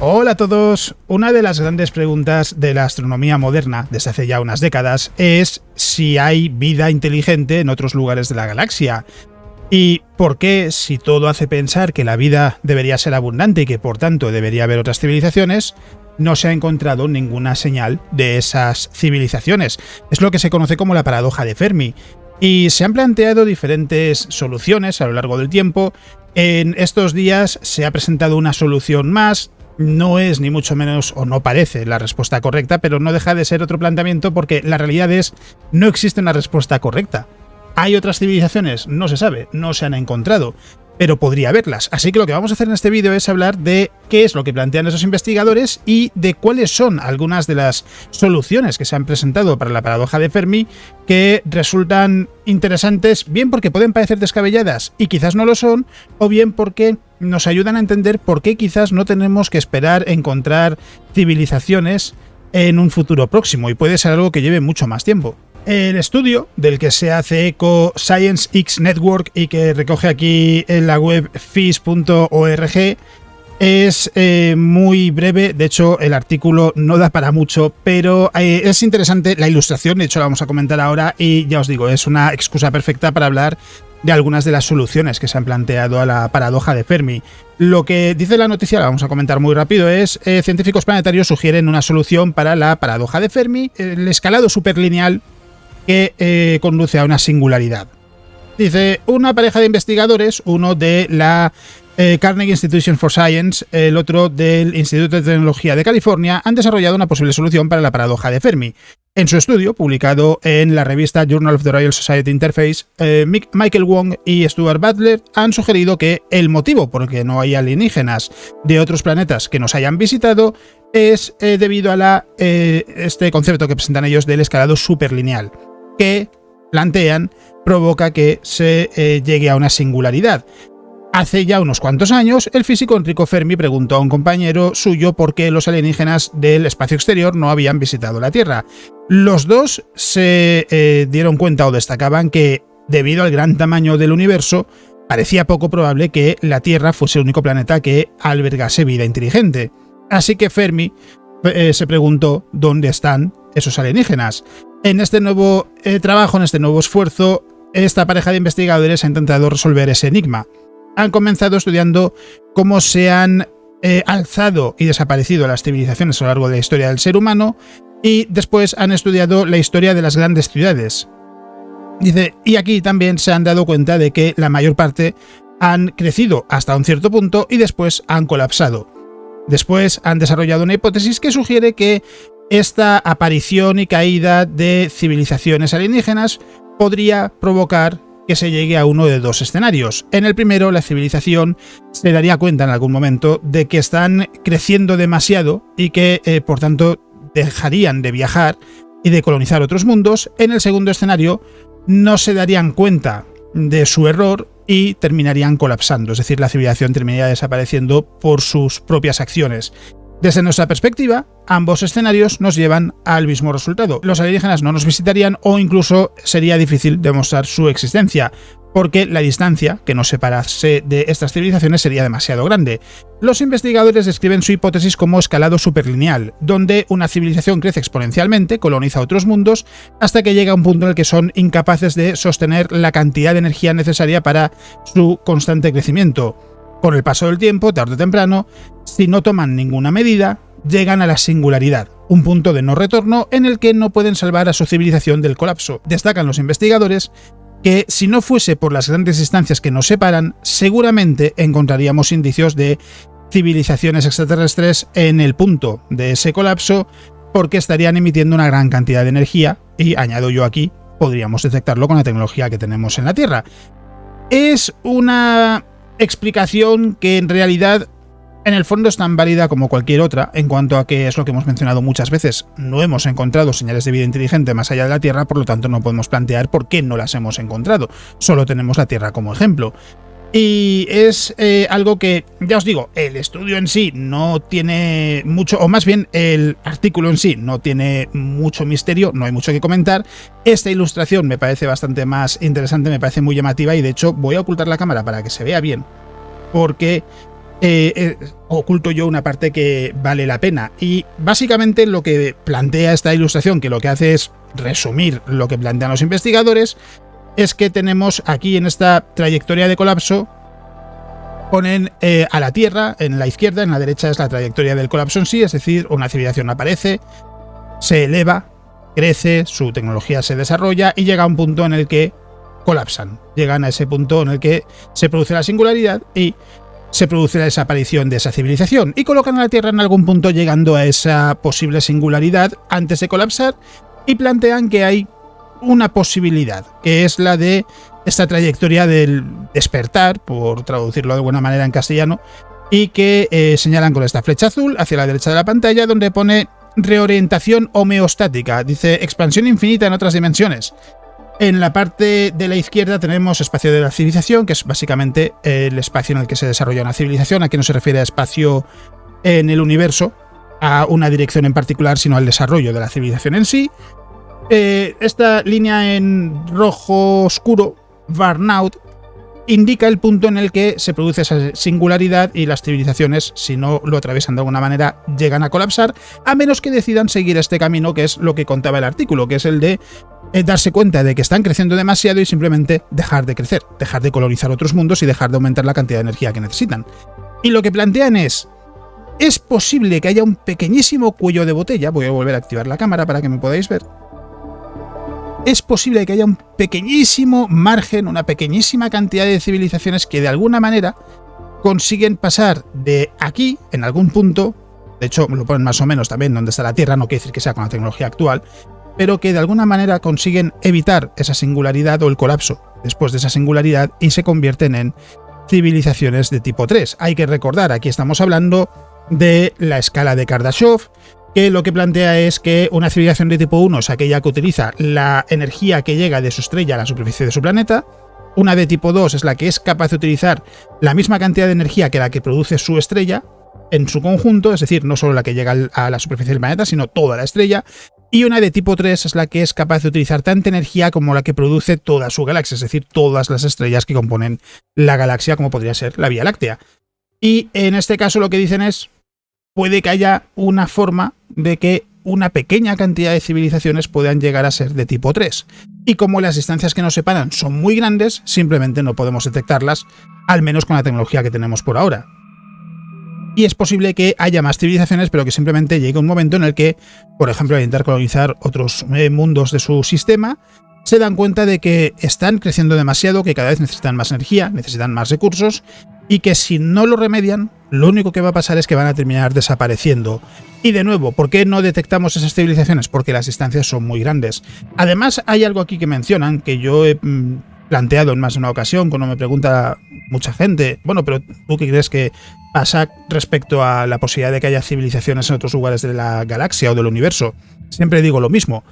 Hola a todos. Una de las grandes preguntas de la astronomía moderna desde hace ya unas décadas es si hay vida inteligente en otros lugares de la galaxia. ¿Y por qué, si todo hace pensar que la vida debería ser abundante y que por tanto debería haber otras civilizaciones, no se ha encontrado ninguna señal de esas civilizaciones? Es lo que se conoce como la paradoja de Fermi. Y se han planteado diferentes soluciones a lo largo del tiempo. En estos días se ha presentado una solución más. No es ni mucho menos, o no parece, la respuesta correcta, pero no deja de ser otro planteamiento porque la realidad es no existe una respuesta correcta. ¿Hay otras civilizaciones? No se sabe, no se han encontrado, pero podría haberlas. Así que lo que vamos a hacer en este vídeo es hablar de qué es lo que plantean esos investigadores y de cuáles son algunas de las soluciones que se han presentado para la paradoja de Fermi que resultan interesantes, bien porque pueden parecer descabelladas y quizás no lo son, o bien porque nos ayudan a entender por qué quizás no tenemos que esperar encontrar civilizaciones en un futuro próximo y puede ser algo que lleve mucho más tiempo. El estudio del que se hace eco ScienceX Network y que recoge aquí en la web phys.org es muy breve. De hecho, el artículo no da para mucho, pero es interesante la ilustración. De hecho, la vamos a comentar ahora y ya os digo, es una excusa perfecta para hablar de algunas de las soluciones que se han planteado a la paradoja de Fermi. Lo que dice la noticia, la vamos a comentar muy rápido, es científicos planetarios sugieren una solución para la paradoja de Fermi, el escalado superlineal que conduce a una singularidad. Dice, una pareja de investigadores, uno de la Carnegie Institution for Science, el otro del Instituto de Tecnología de California, han desarrollado una posible solución para la paradoja de Fermi. En su estudio, publicado en la revista Journal of the Royal Society Interface, Michael Wong y Stuart Butler han sugerido que el motivo por el que no hay alienígenas de otros planetas que nos hayan visitado es debido a este concepto que presentan ellos del escalado superlineal, que plantean provoca que se llegue a una singularidad. Hace ya unos cuantos años, el físico Enrico Fermi preguntó a un compañero suyo por qué los alienígenas del espacio exterior no habían visitado la Tierra. Los dos se dieron cuenta o destacaban que, debido al gran tamaño del universo, parecía poco probable que la Tierra fuese el único planeta que albergase vida inteligente. Así que Fermi se preguntó dónde están esos alienígenas. En este nuevo trabajo, en este nuevo esfuerzo, esta pareja de investigadores ha intentado resolver ese enigma. Han comenzado estudiando cómo se han alzado y desaparecido las civilizaciones a lo largo de la historia del ser humano y después han estudiado la historia de las grandes ciudades. Dice, y aquí también se han dado cuenta de que la mayor parte han crecido hasta un cierto punto y después han colapsado. Después han desarrollado una hipótesis que sugiere que esta aparición y caída de civilizaciones alienígenas podría provocar que se llegue a uno de dos escenarios. En el primero, la civilización se daría cuenta en algún momento de que están creciendo demasiado y que, por tanto, dejarían de viajar y de colonizar otros mundos. En el segundo escenario, no se darían cuenta de su error y terminarían colapsando, es decir, la civilización terminaría desapareciendo por sus propias acciones. Desde nuestra perspectiva, ambos escenarios nos llevan al mismo resultado. Los alienígenas no nos visitarían o incluso sería difícil demostrar su existencia, porque la distancia que nos separase de estas civilizaciones sería demasiado grande. Los investigadores describen su hipótesis como escalado superlineal, donde una civilización crece exponencialmente, coloniza otros mundos, hasta que llega a un punto en el que son incapaces de sostener la cantidad de energía necesaria para su constante crecimiento. Con el paso del tiempo, tarde o temprano, si no toman ninguna medida, llegan a la singularidad, un punto de no retorno en el que no pueden salvar a su civilización del colapso. Destacan los investigadores que, si no fuese por las grandes distancias que nos separan, seguramente encontraríamos indicios de civilizaciones extraterrestres en el punto de ese colapso, porque estarían emitiendo una gran cantidad de energía y, añado yo aquí, podríamos detectarlo con la tecnología que tenemos en la Tierra. Es una explicación que en realidad en el fondo es tan válida como cualquier otra, en cuanto a que es lo que hemos mencionado muchas veces, no hemos encontrado señales de vida inteligente más allá de la Tierra, por lo tanto no podemos plantear por qué no las hemos encontrado, solo tenemos la Tierra como ejemplo. Y es algo que, ya os digo, el estudio en sí no tiene mucho, o más bien el artículo en sí no tiene mucho misterio, no hay mucho que comentar. Esta ilustración me parece bastante más interesante, me parece muy llamativa y de hecho voy a ocultar la cámara para que se vea bien, porque oculto yo una parte que vale la pena. Y básicamente lo que plantea esta ilustración, que lo que hace es resumir lo que plantean los investigadores, es que tenemos aquí en esta trayectoria de colapso, ponen a la Tierra en la izquierda, en la derecha es la trayectoria del colapso en sí, es decir, una civilización aparece, se eleva, crece, su tecnología se desarrolla y llega a un punto en el que colapsan. Llegan a ese punto en el que se produce la singularidad y se produce la desaparición de esa civilización y colocan a la Tierra en algún punto llegando a esa posible singularidad antes de colapsar y plantean que hay una posibilidad, que es la de esta trayectoria del despertar, por traducirlo de alguna manera en castellano, y que señalan con esta flecha azul hacia la derecha de la pantalla donde pone reorientación homeostática, dice expansión infinita en otras dimensiones. En la parte de la izquierda tenemos espacio de la civilización, que es básicamente el espacio en el que se desarrolla una civilización. Aquí no se refiere a espacio en el universo, a una dirección en particular, sino al desarrollo de la civilización en sí. Esta línea en rojo oscuro, burnout, indica el punto en el que se produce esa singularidad y las civilizaciones, si no lo atraviesan de alguna manera, llegan a colapsar, a menos que decidan seguir este camino, que es lo que contaba el artículo, que es el de darse cuenta de que están creciendo demasiado y simplemente dejar de crecer, dejar de colonizar otros mundos y dejar de aumentar la cantidad de energía que necesitan. Y lo que plantean es posible que haya un pequeñísimo cuello de botella, voy a volver a activar la cámara para que me podáis ver, es posible que haya un pequeñísimo margen, una pequeñísima cantidad de civilizaciones que de alguna manera consiguen pasar de aquí, en algún punto, de hecho me lo ponen más o menos también donde está la Tierra, no quiere decir que sea con la tecnología actual, pero que de alguna manera consiguen evitar esa singularidad o el colapso después de esa singularidad y se convierten en civilizaciones de tipo 3. Hay que recordar, aquí estamos hablando de la escala de Kardashev, que lo que plantea es que una civilización de tipo 1 es aquella que utiliza la energía que llega de su estrella a la superficie de su planeta. Una de tipo 2 es la que es capaz de utilizar la misma cantidad de energía que la que produce su estrella en su conjunto, es decir, no solo la que llega a la superficie del planeta, sino toda la estrella. Y una de tipo 3 es la que es capaz de utilizar tanta energía como la que produce toda su galaxia, es decir, todas las estrellas que componen la galaxia, como podría ser la Vía Láctea. Y en este caso lo que dicen es, puede que haya una forma de que una pequeña cantidad de civilizaciones puedan llegar a ser de tipo 3. Y como las distancias que nos separan son muy grandes, simplemente no podemos detectarlas, al menos con la tecnología que tenemos por ahora. Y es posible que haya más civilizaciones, pero que simplemente llegue un momento en el que, por ejemplo, al intentar colonizar otros mundos de su sistema, se dan cuenta de que están creciendo demasiado, que cada vez necesitan más energía, necesitan más recursos, y que si no lo remedian, lo único que va a pasar es que van a terminar desapareciendo. Y de nuevo, ¿por qué no detectamos esas civilizaciones? Porque las distancias son muy grandes. Además, hay algo aquí que mencionan, que yo he planteado en más de una ocasión, cuando me pregunta mucha gente, bueno, pero ¿tú qué crees que pasa respecto a la posibilidad de que haya civilizaciones en otros lugares de la galaxia o del universo? Siempre digo lo mismo.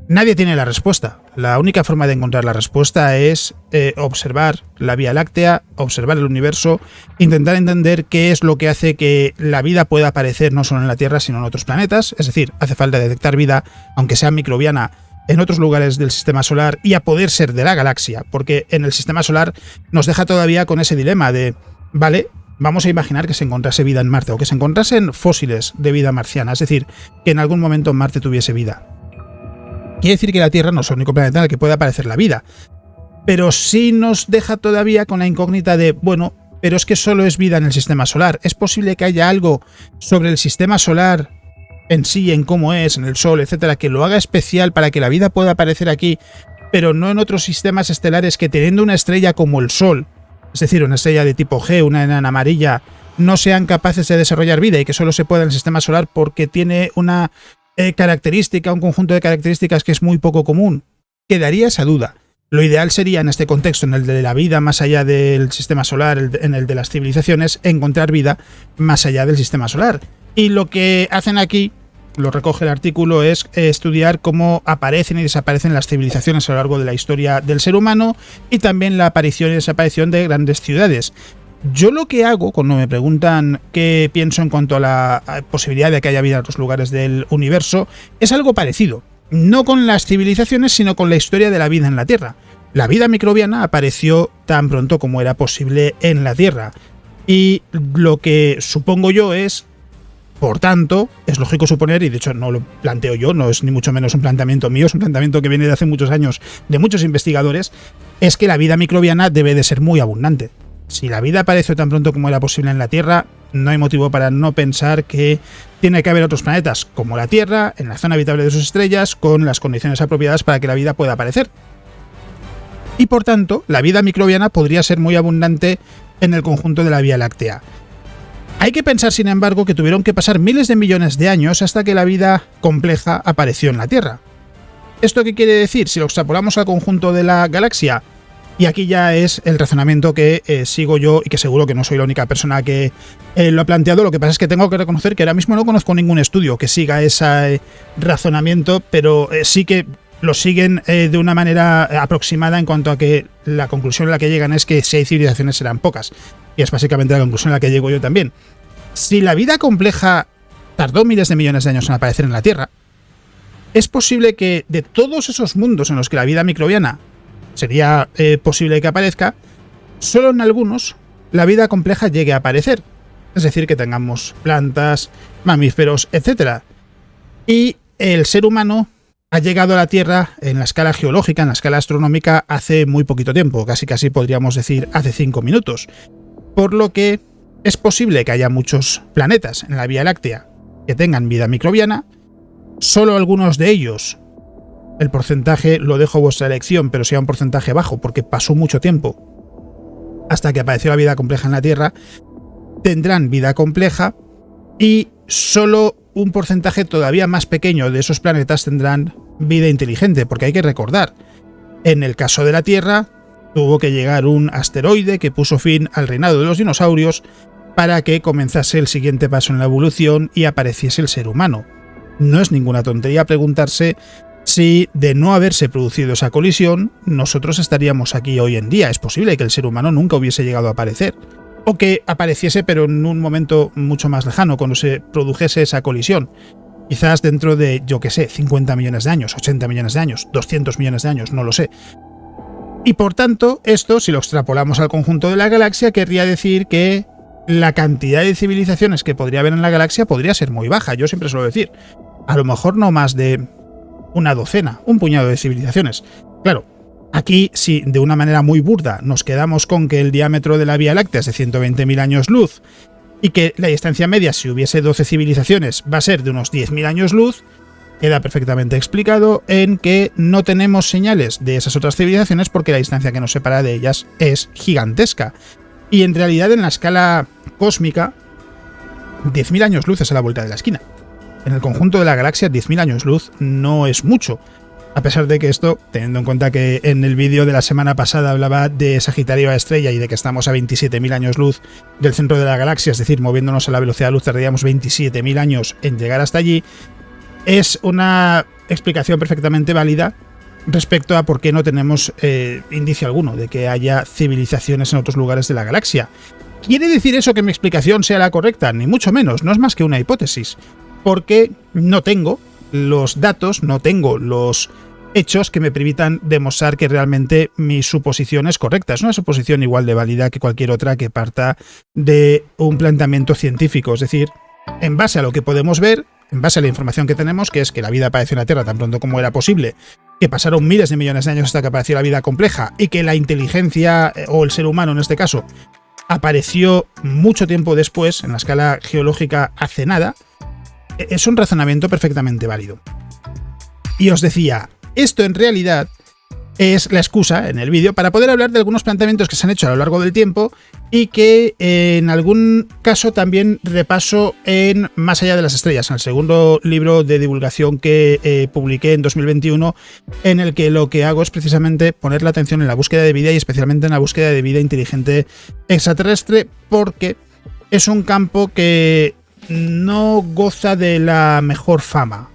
Nadie tiene la respuesta. La única forma de encontrar la respuesta es observar la Vía Láctea, observar el universo, intentar entender qué es lo que hace que la vida pueda aparecer no solo en la Tierra, sino en otros planetas. Es decir, hace falta detectar vida, aunque sea microbiana, en otros lugares del sistema solar y a poder ser de la galaxia, porque en el sistema solar nos deja todavía con ese dilema de, vale, vamos a imaginar que se encontrase vida en Marte o que se encontrasen fósiles de vida marciana, es decir, que en algún momento en Marte tuviese vida. Quiere decir que la Tierra no es el único planeta en el que puede aparecer la vida, pero sí nos deja todavía con la incógnita de, bueno, pero es que solo es vida en el sistema solar. ¿Es posible que haya algo sobre el sistema solar en sí, en cómo es, en el Sol, etcétera, que lo haga especial para que la vida pueda aparecer aquí, pero no en otros sistemas estelares que teniendo una estrella como el Sol, es decir, una estrella de tipo G, una enana amarilla, no sean capaces de desarrollar vida y que solo se pueda en el sistema solar porque tiene una característica, un conjunto de características que es muy poco común? Quedaría esa duda. Lo ideal sería, en este contexto, en el de la vida más allá del sistema solar, en el de las civilizaciones, encontrar vida más allá del sistema solar. Y lo que hacen aquí, lo recoge el artículo, es estudiar cómo aparecen y desaparecen las civilizaciones a lo largo de la historia del ser humano y también la aparición y desaparición de grandes ciudades. Yo lo que hago, cuando me preguntan qué pienso en cuanto a la posibilidad de que haya vida en otros lugares del universo, es algo parecido. No con las civilizaciones, sino con la historia de la vida en la Tierra. La vida microbiana apareció tan pronto como era posible en la Tierra. Y lo que supongo yo es, por tanto, es lógico suponer, y de hecho no lo planteo yo, no es ni mucho menos un planteamiento mío, es un planteamiento que viene de hace muchos años de muchos investigadores, es que la vida microbiana debe de ser muy abundante. Si la vida apareció tan pronto como era posible en la Tierra, no hay motivo para no pensar que tiene que haber otros planetas como la Tierra, en la zona habitable de sus estrellas, con las condiciones apropiadas para que la vida pueda aparecer. Y por tanto, la vida microbiana podría ser muy abundante en el conjunto de la Vía Láctea. Hay que pensar, sin embargo, que tuvieron que pasar miles de millones de años hasta que la vida compleja apareció en la Tierra. ¿Esto qué quiere decir? Si lo extrapolamos al conjunto de la galaxia, y aquí ya es el razonamiento que sigo yo y que seguro que no soy la única persona que lo ha planteado. Lo que pasa es que tengo que reconocer que ahora mismo no conozco ningún estudio que siga ese razonamiento, pero sí que lo siguen de una manera aproximada en cuanto a que la conclusión a la que llegan es que si hay civilizaciones serán pocas. Y es básicamente la conclusión a la que llego yo también. Si la vida compleja tardó miles de millones de años en aparecer en la Tierra, es posible que de todos esos mundos en los que la vida microbiana sería posible que aparezca, solo en algunos la vida compleja llegue a aparecer. Es decir, que tengamos plantas, mamíferos, etc. Y el ser humano ha llegado a la Tierra en la escala geológica, en la escala astronómica, hace muy poquito tiempo, casi podríamos decir hace 5 minutos. Por lo que es posible que haya muchos planetas en la Vía Láctea que tengan vida microbiana, solo algunos de ellos, el porcentaje lo dejo a vuestra elección, pero sea un porcentaje bajo, porque pasó mucho tiempo hasta que apareció la vida compleja en la Tierra, tendrán vida compleja y solo un porcentaje todavía más pequeño de esos planetas tendrán vida inteligente, porque hay que recordar, en el caso de la Tierra, tuvo que llegar un asteroide que puso fin al reinado de los dinosaurios para que comenzase el siguiente paso en la evolución y apareciese el ser humano. No es ninguna tontería preguntarse si, de no haberse producido esa colisión, nosotros estaríamos aquí hoy en día. Es posible que el ser humano nunca hubiese llegado a aparecer, o que apareciese pero en un momento mucho más lejano, cuando se produjese esa colisión. Quizás dentro de, yo qué sé, 50 millones de años, 80 millones de años, 200 millones de años, no lo sé. Y por tanto, esto, si lo extrapolamos al conjunto de la galaxia, querría decir que la cantidad de civilizaciones que podría haber en la galaxia podría ser muy baja. Yo siempre suelo decir, a lo mejor no más de una docena, un puñado de civilizaciones. Claro, aquí, si de una manera muy burda nos quedamos con que el diámetro de la Vía Láctea es de 120.000 años luz y que la distancia media, si hubiese 12 civilizaciones, va a ser de unos 10.000 años luz, queda perfectamente explicado en que no tenemos señales de esas otras civilizaciones porque la distancia que nos separa de ellas es gigantesca. Y en realidad, en la escala cósmica, 10.000 años luz es a la vuelta de la esquina. En el conjunto de la galaxia, 10.000 años luz no es mucho. A pesar de que esto, teniendo en cuenta que en el vídeo de la semana pasada hablaba de Sagitario a estrella y de que estamos a 27.000 años luz del centro de la galaxia, es decir, moviéndonos a la velocidad de luz tardaríamos 27.000 años en llegar hasta allí, es una explicación perfectamente válida respecto a por qué no tenemos indicio alguno de que haya civilizaciones en otros lugares de la galaxia. ¿Quiere decir eso que mi explicación sea la correcta? Ni mucho menos, no es más que una hipótesis, porque no tengo los datos, no tengo los hechos que me permitan demostrar que realmente mi suposición es correcta. Es una suposición igual de válida que cualquier otra que parta de un planteamiento científico, es decir, en base a lo que podemos ver, en base a la información que tenemos, que es que la vida apareció en la Tierra tan pronto como era posible, que pasaron miles de millones de años hasta que apareció la vida compleja y que la inteligencia, o el ser humano en este caso, apareció mucho tiempo después, en la escala geológica hace nada, es un razonamiento perfectamente válido. Y os decía, esto en realidad es la excusa en el vídeo para poder hablar de algunos planteamientos que se han hecho a lo largo del tiempo y que en algún caso también repaso en Más allá de las estrellas, en el segundo libro de divulgación que publiqué en 2021, en el que lo que hago es precisamente poner la atención en la búsqueda de vida y especialmente en la búsqueda de vida inteligente extraterrestre, porque es un campo que no goza de la mejor fama.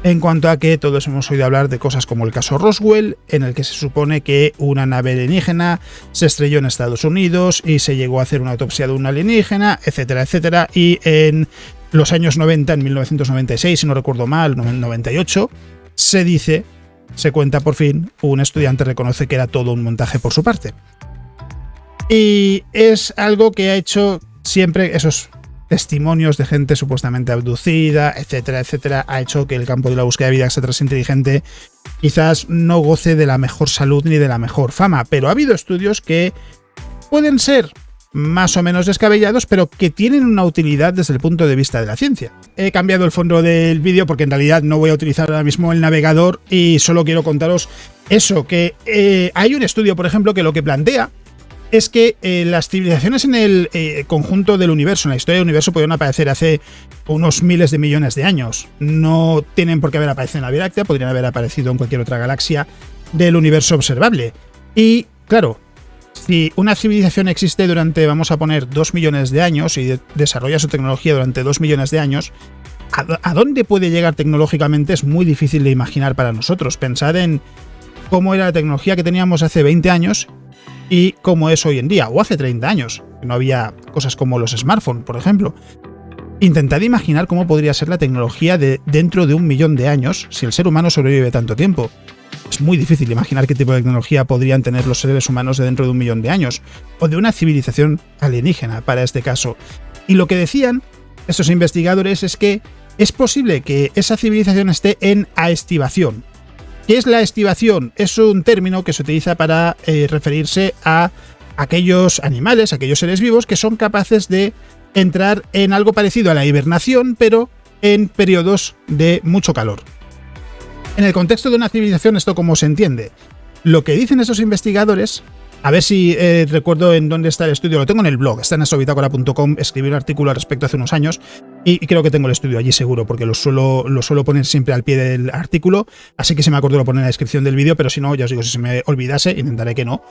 En cuanto a que todos hemos oído hablar de cosas como el caso Roswell, en el que se supone que una nave alienígena se estrelló en Estados Unidos y se llegó a hacer una autopsia de un alienígena, etcétera, etcétera, y en los años 90, en 1996, si no recuerdo mal, 98, se cuenta por fin, un estudiante reconoce que era todo un montaje por su parte. Y es algo que ha hecho siempre esos testimonios de gente supuestamente abducida, etcétera, etcétera, ha hecho que el campo de la búsqueda de vida extraterrestre inteligente quizás no goce de la mejor salud ni de la mejor fama, pero ha habido estudios que pueden ser más o menos descabellados, pero que tienen una utilidad desde el punto de vista de la ciencia. He cambiado el fondo del vídeo porque en realidad no voy a utilizar ahora mismo el navegador y solo quiero contaros eso, que hay un estudio, por ejemplo, que lo que plantea es que las civilizaciones en el conjunto del universo, en la historia del universo, pudieron aparecer hace unos miles de millones de años. No tienen por qué haber aparecido en la Vía Láctea, podrían haber aparecido en cualquier otra galaxia del universo observable. Y, claro, si una civilización existe durante, vamos a poner, 2 millones de años y desarrolla su tecnología durante 2 millones de años, ¿a dónde puede llegar tecnológicamente? Es muy difícil de imaginar para nosotros. Pensad en cómo era la tecnología que teníamos hace 20 años y cómo es hoy en día, o hace 30 años, que no había cosas como los smartphones, por ejemplo. Intentad imaginar cómo podría ser la tecnología de dentro de 1 millón de años si el ser humano sobrevive tanto tiempo. Es muy difícil imaginar qué tipo de tecnología podrían tener los seres humanos de dentro de 1 millón de años, o de una civilización alienígena para este caso. Y lo que decían estos investigadores es que es posible que esa civilización esté en aestivación. ¿Qué es la estivación? Es un término que se utiliza para referirse a aquellos animales, aquellos seres vivos que son capaces de entrar en algo parecido a la hibernación, pero en periodos de mucho calor. En el contexto de una civilización, ¿esto cómo se entiende? Lo que dicen esos investigadores, a ver si recuerdo en dónde está el estudio, lo tengo en el blog, está en asobitácora.com, escribí un artículo al respecto hace unos años y creo que tengo el estudio allí seguro, porque lo suelo poner siempre al pie del artículo, así que si me acuerdo lo pone en la descripción del vídeo, pero si no, ya os digo, si se me olvidase, intentaré que no.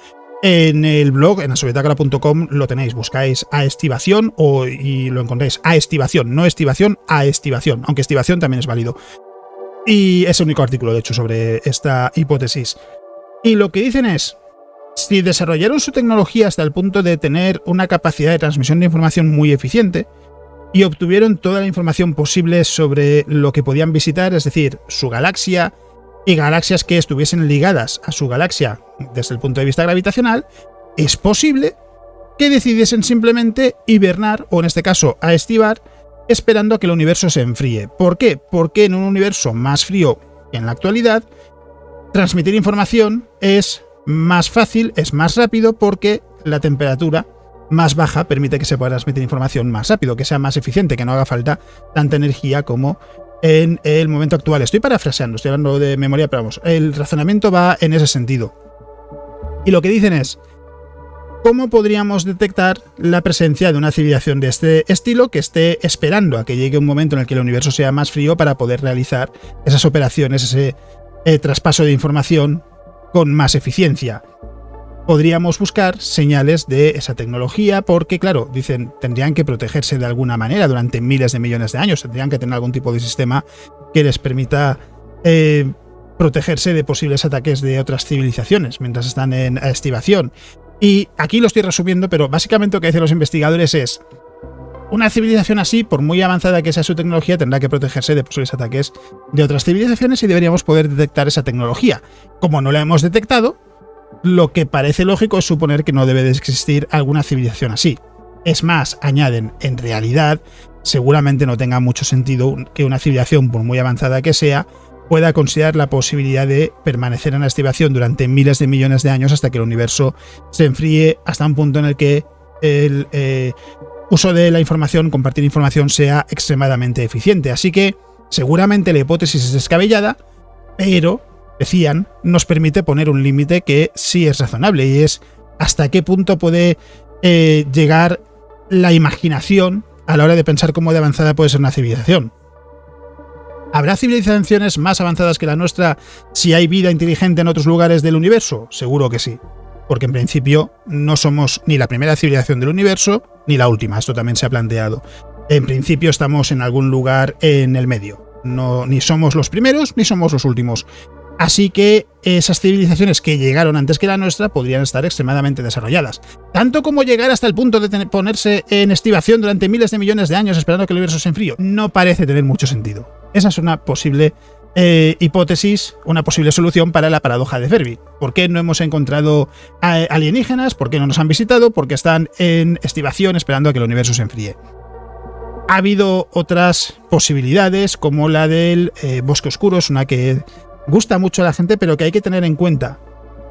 En el blog, en asobitácora.com, lo tenéis, buscáis aestivación y lo encontráis. Aestivación, no estivación, aestivación, aunque estivación también es válido. Y es el único artículo, de hecho, sobre esta hipótesis. Y lo que dicen es, si desarrollaron su tecnología hasta el punto de tener una capacidad de transmisión de información muy eficiente y obtuvieron toda la información posible sobre lo que podían visitar, es decir, su galaxia y galaxias que estuviesen ligadas a su galaxia desde el punto de vista gravitacional, es posible que decidiesen simplemente hibernar, o en este caso aestivar, esperando a que el universo se enfríe. ¿Por qué? Porque en un universo más frío que en la actualidad, transmitir información es más fácil, es más rápido, porque la temperatura más baja permite que se pueda transmitir información más rápido, que sea más eficiente, que no haga falta tanta energía como en el momento actual. Estoy parafraseando, estoy hablando de memoria, pero vamos, el razonamiento va en ese sentido. Y lo que dicen es, ¿cómo podríamos detectar la presencia de una civilización de este estilo que esté esperando a que llegue un momento en el que el universo sea más frío para poder realizar esas operaciones, ese traspaso de información con más eficiencia? Podríamos buscar señales de esa tecnología porque, claro, dicen, tendrían que protegerse de alguna manera durante miles de millones de años, tendrían que tener algún tipo de sistema que les permita protegerse de posibles ataques de otras civilizaciones mientras están en estivación. Y aquí lo estoy resumiendo, pero básicamente lo que dicen los investigadores es, una civilización así, por muy avanzada que sea su tecnología, tendrá que protegerse de posibles ataques de otras civilizaciones y deberíamos poder detectar esa tecnología. Como no la hemos detectado, lo que parece lógico es suponer que no debe de existir alguna civilización así. Es más, añaden, en realidad, seguramente no tenga mucho sentido que una civilización, por muy avanzada que sea, pueda considerar la posibilidad de permanecer en la estivación durante miles de millones de años hasta que el universo se enfríe hasta un punto en el que el uso de la información, compartir información, sea extremadamente eficiente. Así que seguramente la hipótesis es descabellada, pero, decían, nos permite poner un límite que sí es razonable, y es hasta qué punto puede llegar la imaginación a la hora de pensar cómo de avanzada puede ser una civilización. ¿Habrá civilizaciones más avanzadas que la nuestra si hay vida inteligente en otros lugares del universo? Seguro que sí, porque en principio no somos ni la primera civilización del universo ni la última, esto también se ha planteado. En principio estamos en algún lugar en el medio, no, ni somos los primeros ni somos los últimos. Así que esas civilizaciones que llegaron antes que la nuestra podrían estar extremadamente desarrolladas. Tanto como llegar hasta el punto de ponerse en estivación durante miles de millones de años esperando que el universo se enfríe, no parece tener mucho sentido. Esa es una posible hipótesis, una posible solución para la paradoja de Fermi. ¿Por qué no hemos encontrado alienígenas? ¿Por qué no nos han visitado? Porque están en estivación esperando a que el universo se enfríe. Ha habido otras posibilidades, como la del bosque oscuro, es una que gusta mucho a la gente, pero que hay que tener en cuenta,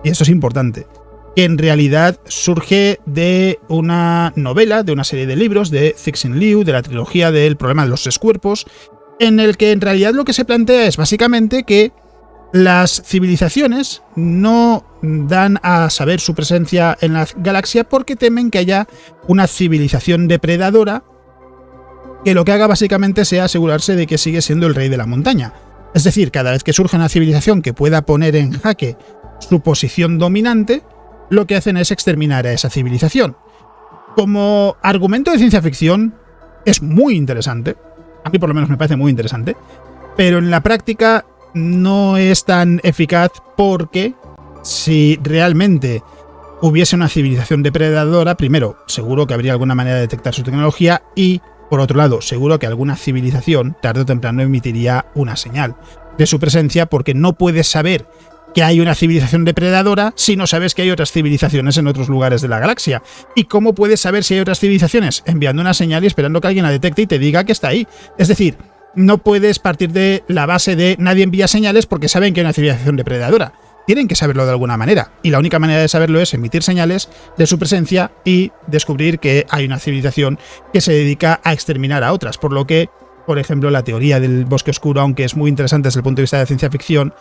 y esto es importante, que en realidad surge de una novela, de una serie de libros de Cixin Liu, de la trilogía del problema de los tres cuerpos, en el que en realidad lo que se plantea es básicamente que las civilizaciones no dan a saber su presencia en la galaxia porque temen que haya una civilización depredadora que lo que haga básicamente sea asegurarse de que sigue siendo el rey de la montaña. Es decir, cada vez que surge una civilización que pueda poner en jaque su posición dominante, lo que hacen es exterminar a esa civilización. Como argumento de ciencia ficción es muy interesante, a mí por lo menos me parece muy interesante, pero en la práctica no es tan eficaz porque si realmente hubiese una civilización depredadora, primero, seguro que habría alguna manera de detectar su tecnología y, por otro lado, seguro que alguna civilización tarde o temprano emitiría una señal de su presencia porque no puedes saber que hay una civilización depredadora si no sabes que hay otras civilizaciones en otros lugares de la galaxia. ¿Y cómo puedes saber si hay otras civilizaciones? Enviando una señal y esperando que alguien la detecte y te diga que está ahí. Es decir, no puedes partir de la base de nadie envía señales porque saben que hay una civilización depredadora. Tienen que saberlo de alguna manera, y la única manera de saberlo es emitir señales de su presencia y descubrir que hay una civilización que se dedica a exterminar a otras, por lo que, por ejemplo, la teoría del bosque oscuro, aunque es muy interesante desde el punto de vista de ciencia ficción,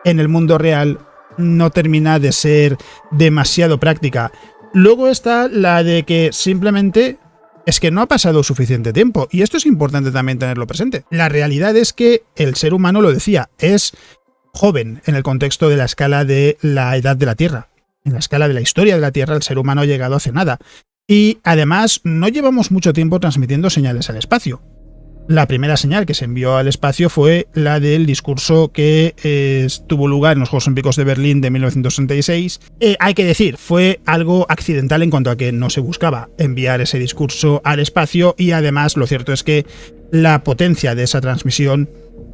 en el mundo real no termina de ser demasiado práctica. Luego está la de que simplemente es que no ha pasado suficiente tiempo, y esto es importante también tenerlo presente. La realidad es que el ser humano, lo decía, es joven en el contexto de la escala de la edad de la Tierra. En la escala de la historia de la Tierra, el ser humano ha llegado hace nada. Y además, no llevamos mucho tiempo transmitiendo señales al espacio. La primera señal que se envió al espacio fue la del discurso que tuvo lugar en los Juegos Olímpicos de Berlín de 1966. Hay que decir, fue algo accidental en cuanto a que no se buscaba enviar ese discurso al espacio, y además lo cierto es que la potencia de esa transmisión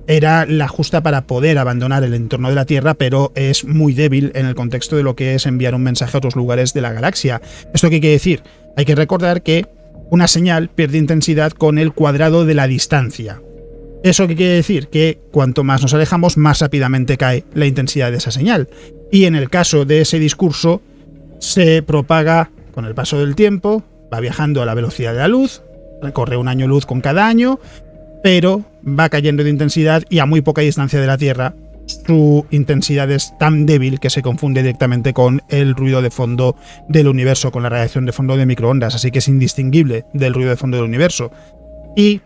era la justa para poder abandonar el entorno de la Tierra, pero es muy débil en el contexto de lo que es enviar un mensaje a otros lugares de la galaxia. ¿Esto qué quiere decir? Hay que recordar que una señal pierde intensidad con el cuadrado de la distancia. ¿Eso qué quiere decir? Que cuanto más nos alejamos, más rápidamente cae la intensidad de esa señal. Y en el caso de ese discurso, se propaga con el paso del tiempo, va viajando a la velocidad de la luz, recorre un año luz con cada año, pero va cayendo de intensidad y a muy poca distancia de la Tierra su intensidad es tan débil que se confunde directamente con el ruido de fondo del universo, con la radiación de fondo de microondas, así que es indistinguible del ruido de fondo del universo. Y,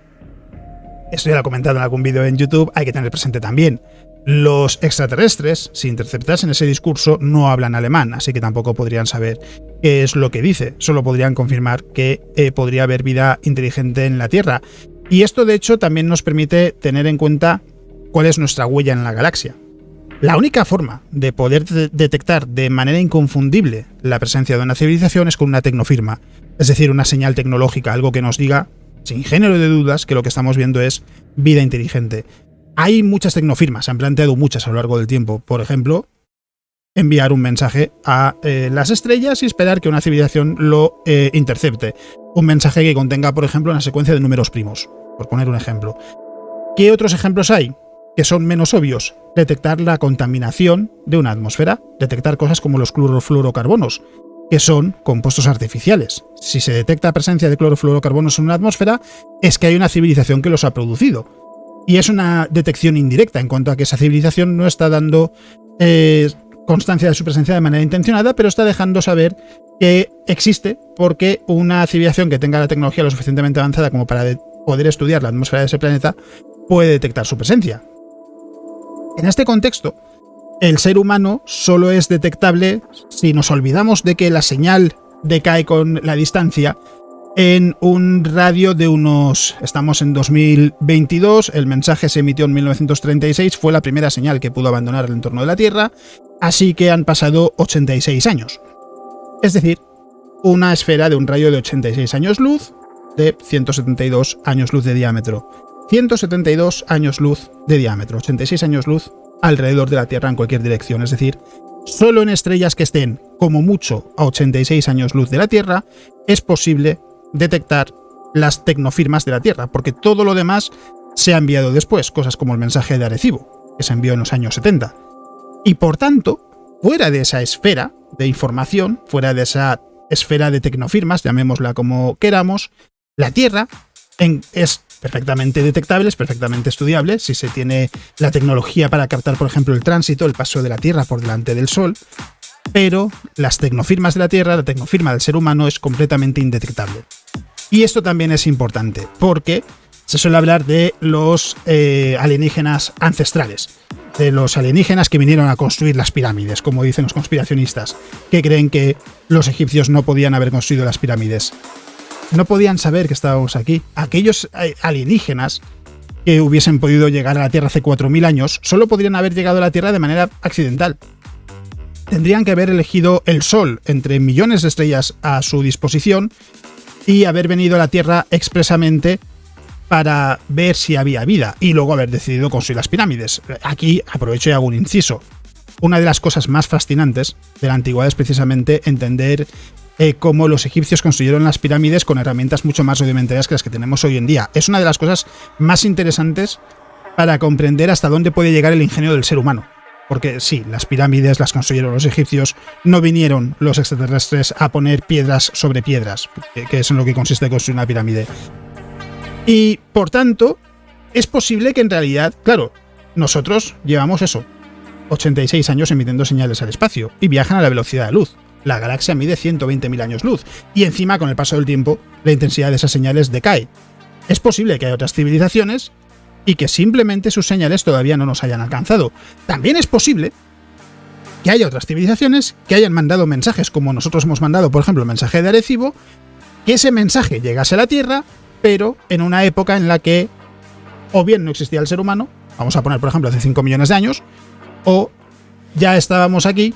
esto ya lo he comentado en algún vídeo en YouTube, hay que tener presente también, los extraterrestres, si interceptasen ese discurso, no hablan alemán, así que tampoco podrían saber qué es lo que dice, solo podrían confirmar que podría haber vida inteligente en la Tierra. Y esto, de hecho, también nos permite tener en cuenta cuál es nuestra huella en la galaxia. La única forma de poder detectar de manera inconfundible la presencia de una civilización es con una tecnofirma, es decir, una señal tecnológica, algo que nos diga, sin género de dudas, que lo que estamos viendo es vida inteligente. Hay muchas tecnofirmas, se han planteado muchas a lo largo del tiempo. Por ejemplo, enviar un mensaje a las estrellas y esperar que una civilización lo intercepte. Un mensaje que contenga, por ejemplo, una secuencia de números primos, por poner un ejemplo. ¿Qué otros ejemplos hay que son menos obvios? Detectar la contaminación de una atmósfera, detectar cosas como los clorofluorocarbonos, que son compuestos artificiales. Si se detecta presencia de clorofluorocarbonos en una atmósfera, es que hay una civilización que los ha producido. Y es una detección indirecta en cuanto a que esa civilización no está dando constancia de su presencia de manera intencionada, pero está dejando saber que existe, porque una civilización que tenga la tecnología lo suficientemente avanzada como para poder estudiar la atmósfera de ese planeta puede detectar su presencia. En este contexto, el ser humano solo es detectable si nos olvidamos de que la señal decae con la distancia en un radio de unos... Estamos en 2022, el mensaje se emitió en 1936, fue la primera señal que pudo abandonar el entorno de la Tierra, así que han pasado 86 años. Es decir, una esfera de un radio de 86 años luz, de 172 años luz de diámetro. 172 años luz de diámetro, 86 años luz alrededor de la Tierra en cualquier dirección. Es decir, solo en estrellas que estén como mucho a 86 años luz de la Tierra es posible detectar las tecnofirmas de la Tierra, porque todo lo demás se ha enviado después, cosas como el mensaje de Arecibo, que se envió en los años 70. Y por tanto, fuera de esa esfera de información, fuera de esa esfera de tecnofirmas, llamémosla como queramos, la Tierra es perfectamente detectable, es perfectamente estudiable, si se tiene la tecnología para captar, por ejemplo, el tránsito, el paso de la Tierra por delante del Sol, pero las tecnofirmas de la Tierra, la tecnofirma del ser humano, es completamente indetectable. Y esto también es importante, porque se suele hablar de los alienígenas ancestrales, de los alienígenas que vinieron a construir las pirámides, como dicen los conspiracionistas, que creen que los egipcios no podían haber construido las pirámides. No podían saber que estábamos aquí. Aquellos alienígenas que hubiesen podido llegar a la Tierra hace 4.000 años solo podrían haber llegado a la Tierra de manera accidental. Tendrían que haber elegido el Sol entre millones de estrellas a su disposición y haber venido a la Tierra expresamente para ver si había vida y luego haber decidido construir las pirámides. Aquí aprovecho y hago un inciso. Una de las cosas más fascinantes de la antigüedad es precisamente entender cómo los egipcios construyeron las pirámides con herramientas mucho más rudimentarias que las que tenemos hoy en día. Es una de las cosas más interesantes para comprender hasta dónde puede llegar el ingenio del ser humano. Porque sí, las pirámides las construyeron los egipcios, no vinieron los extraterrestres a poner piedras sobre piedras, que es en lo que consiste construir una pirámide. Y, por tanto, es posible que en realidad, claro, nosotros llevamos eso, 86 años emitiendo señales al espacio y viajan a la velocidad de luz. La galaxia mide 120.000 años luz y encima, con el paso del tiempo, la intensidad de esas señales decae. Es posible que haya otras civilizaciones y que simplemente sus señales todavía no nos hayan alcanzado. También es posible que haya otras civilizaciones que hayan mandado mensajes, como nosotros hemos mandado, por ejemplo, el mensaje de Arecibo, que ese mensaje llegase a la Tierra, pero en una época en la que o bien no existía el ser humano, vamos a poner, por ejemplo, hace 5 millones de años, o ya estábamos aquí,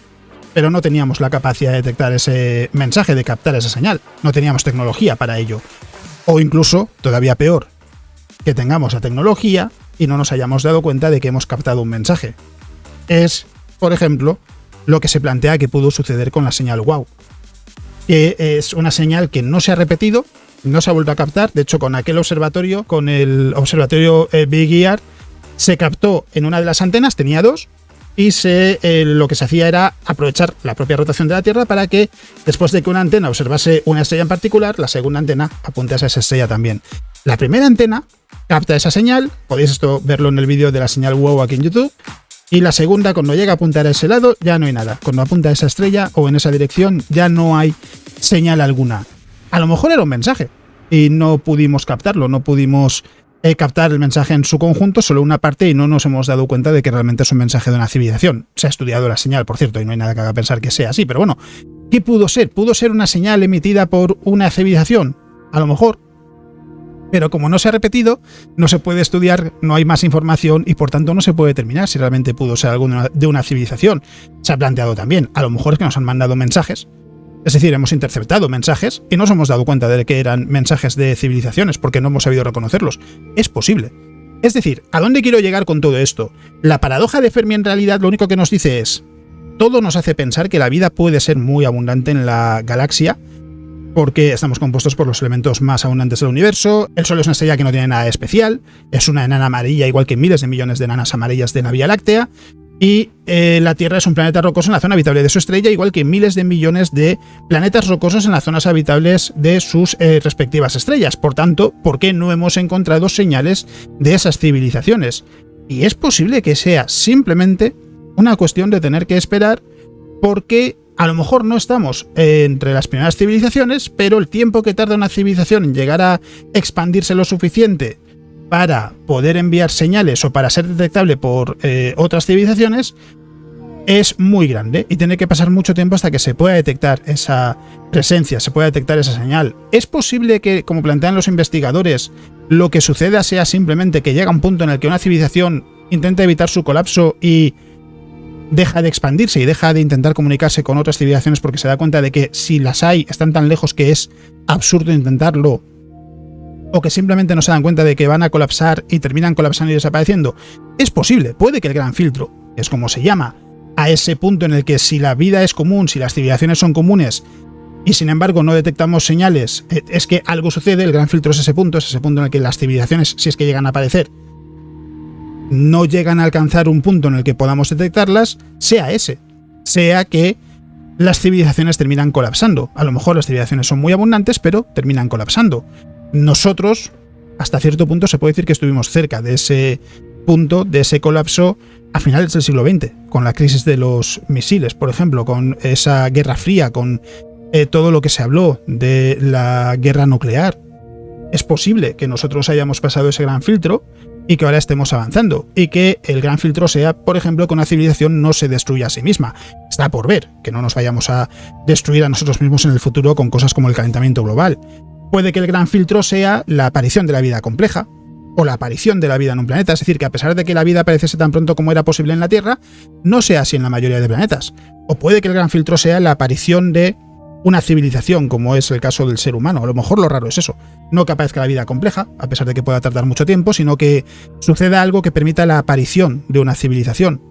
pero no teníamos la capacidad de detectar ese mensaje, de captar esa señal. No teníamos tecnología para ello. O incluso, todavía peor, que tengamos la tecnología y no nos hayamos dado cuenta de que hemos captado un mensaje. Es, por ejemplo, lo que se plantea que pudo suceder con la señal WOW, que es una señal que no se ha repetido, no se ha vuelto a captar. De hecho, con aquel observatorio, con el observatorio Big Ear, se captó en una de las antenas, tenía dos, y lo que se hacía era aprovechar la propia rotación de la Tierra para que, después de que una antena observase una estrella en particular, la segunda antena apuntase a esa estrella también. La primera antena capta esa señal, podéis verlo en el vídeo de la señal WOW aquí en YouTube, y la segunda, cuando llega a apuntar a ese lado, ya no hay nada. Cuando apunta a esa estrella o en esa dirección, ya no hay señal alguna. A lo mejor era un mensaje y no pudimos captarlo, no pudimos captar el mensaje en su conjunto, solo una parte, y no nos hemos dado cuenta de que realmente es un mensaje de una civilización. Se ha estudiado la señal, por cierto, y no hay nada que haga pensar que sea así, pero bueno, ¿qué pudo ser? ¿Pudo ser una señal emitida por una civilización? A lo mejor. Pero como no se ha repetido, no se puede estudiar, no hay más información y por tanto no se puede determinar si realmente pudo ser algo de una civilización. Se ha planteado también, a lo mejor es que nos han mandado mensajes, es decir, hemos interceptado mensajes y no nos hemos dado cuenta de que eran mensajes de civilizaciones porque no hemos sabido reconocerlos. Es posible. Es decir, ¿a dónde quiero llegar con todo esto? La paradoja de Fermi en realidad lo único que nos dice es, todo nos hace pensar que la vida puede ser muy abundante en la galaxia, porque estamos compuestos por los elementos más abundantes del universo. El Sol es una estrella que no tiene nada especial, es una enana amarilla igual que miles de millones de enanas amarillas de la Vía Láctea, y la Tierra es un planeta rocoso en la zona habitable de su estrella, igual que miles de millones de planetas rocosos en las zonas habitables de sus respectivas estrellas. Por tanto, ¿por qué no hemos encontrado señales de esas civilizaciones? Y es posible que sea simplemente una cuestión de tener que esperar, porque a lo mejor no estamos entre las primeras civilizaciones, pero el tiempo que tarda una civilización en llegar a expandirse lo suficiente para poder enviar señales o para ser detectable por otras civilizaciones es muy grande y tiene que pasar mucho tiempo hasta que se pueda detectar esa presencia, se pueda detectar esa señal. Es posible que, como plantean los investigadores, lo que suceda sea simplemente que llega un punto en el que una civilización intenta evitar su colapso y deja de expandirse y deja de intentar comunicarse con otras civilizaciones porque se da cuenta de que si las hay están tan lejos que es absurdo intentarlo o que simplemente no se dan cuenta de que van a colapsar y terminan colapsando y desapareciendo. Es posible, puede que el gran filtro, que es como se llama, a ese punto en el que si la vida es común, si las civilizaciones son comunes, y sin embargo no detectamos señales, es que algo sucede, el gran filtro es ese punto en el que las civilizaciones, si es que llegan a aparecer, no llegan a alcanzar un punto en el que podamos detectarlas, sea ese, sea que las civilizaciones terminan colapsando. A lo mejor las civilizaciones son muy abundantes, pero terminan colapsando. Nosotros, hasta cierto punto, se puede decir que estuvimos cerca de ese punto, de ese colapso, a finales del siglo XX, con la crisis de los misiles, por ejemplo, con esa Guerra Fría, con todo lo que se habló de la guerra nuclear. Es posible que nosotros hayamos pasado ese gran filtro y que ahora estemos avanzando, y que el gran filtro sea, por ejemplo, que una civilización no se destruya a sí misma. Está por ver, que no nos vayamos a destruir a nosotros mismos en el futuro con cosas como el calentamiento global. Puede que el gran filtro sea la aparición de la vida compleja, o la aparición de la vida en un planeta, es decir, que a pesar de que la vida apareciese tan pronto como era posible en la Tierra, no sea así en la mayoría de planetas. O puede que el gran filtro sea la aparición de una civilización, como es el caso del ser humano. A lo mejor lo raro es eso, no que aparezca la vida compleja, a pesar de que pueda tardar mucho tiempo, sino que suceda algo que permita la aparición de una civilización.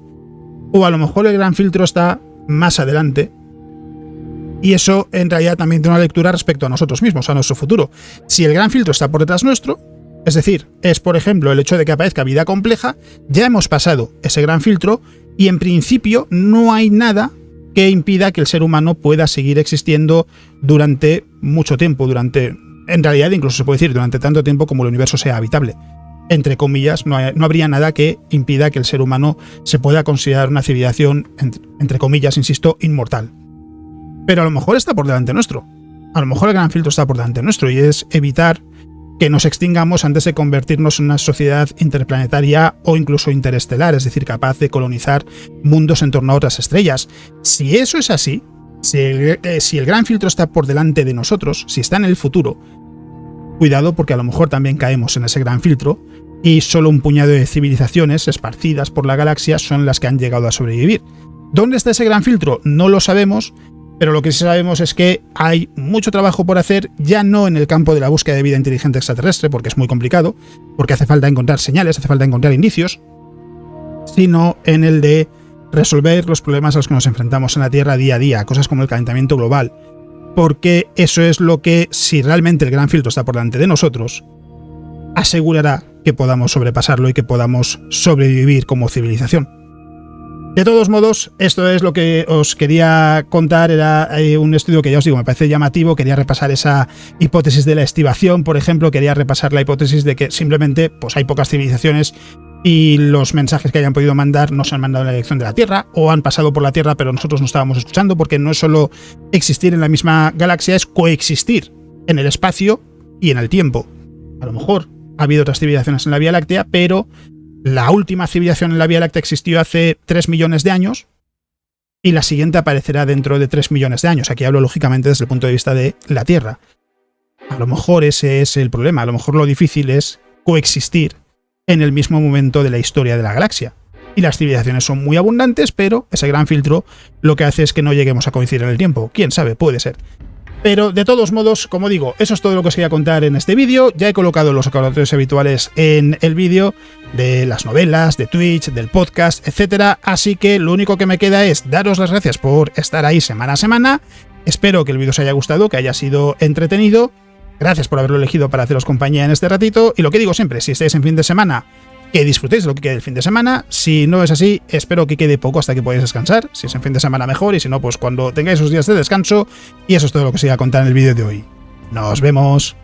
O a lo mejor el gran filtro está más adelante, y eso en realidad también tiene una lectura respecto a nosotros mismos, a nuestro futuro. Si el gran filtro está por detrás nuestro, es decir, es por ejemplo el hecho de que aparezca vida compleja, ya hemos pasado ese gran filtro y en principio no hay nada que impida que el ser humano pueda seguir existiendo durante mucho tiempo, en realidad incluso se puede decir durante tanto tiempo como el universo sea habitable. Entre comillas, no habría nada que impida que el ser humano se pueda considerar una civilización, entre comillas, insisto, inmortal. Pero a lo mejor está por delante nuestro. A lo mejor el gran filtro está por delante nuestro y es evitar que nos extingamos antes de convertirnos en una sociedad interplanetaria o incluso interestelar, es decir, capaz de colonizar mundos en torno a otras estrellas. Si eso es así, si el gran filtro está por delante de nosotros, si está en el futuro, cuidado porque a lo mejor también caemos en ese gran filtro y solo un puñado de civilizaciones esparcidas por la galaxia son las que han llegado a sobrevivir. ¿Dónde está ese gran filtro? No lo sabemos. Pero lo que sí sabemos es que hay mucho trabajo por hacer, ya no en el campo de la búsqueda de vida inteligente extraterrestre, porque es muy complicado, porque hace falta encontrar señales, hace falta encontrar indicios, sino en el de resolver los problemas a los que nos enfrentamos en la Tierra día a día, cosas como el calentamiento global, porque eso es lo que, si realmente el gran filtro está por delante de nosotros, asegurará que podamos sobrepasarlo y que podamos sobrevivir como civilización. De todos modos, esto es lo que os quería contar. Era un estudio que ya os digo, me parece llamativo. Quería repasar esa hipótesis de la estivación, por ejemplo. Quería repasar la hipótesis de que simplemente pues, hay pocas civilizaciones y los mensajes que hayan podido mandar no se han mandado en la dirección de la Tierra, o han pasado por la Tierra pero nosotros no estábamos escuchando, porque no es solo existir en la misma galaxia, es coexistir en el espacio y en el tiempo. A lo mejor ha habido otras civilizaciones en la Vía Láctea, pero la última civilización en la Vía Láctea existió hace 3 millones de años y la siguiente aparecerá dentro de 3 millones de años. Aquí hablo lógicamente desde el punto de vista de la Tierra. A lo mejor ese es el problema. A lo mejor lo difícil es coexistir en el mismo momento de la historia de la galaxia. Y las civilizaciones son muy abundantes, pero ese gran filtro lo que hace es que no lleguemos a coincidir en el tiempo. ¿Quién sabe? Puede ser. Pero de todos modos, como digo, eso es todo lo que os quería contar en este vídeo. Ya he colocado los recordatorios habituales en el vídeo de las novelas, de Twitch, del podcast, etc. Así que lo único que me queda es daros las gracias por estar ahí semana a semana. Espero que el vídeo os haya gustado, que haya sido entretenido. Gracias por haberlo elegido para haceros compañía en este ratito. Y lo que digo siempre, si estáis en fin de semana, que disfrutéis de lo que quede el fin de semana. Si no es así, espero que quede poco hasta que podáis descansar. Si es en fin de semana, mejor, y si no, pues cuando tengáis esos días de descanso. Y eso es todo lo que os iba a contar en el vídeo de hoy. ¡Nos vemos!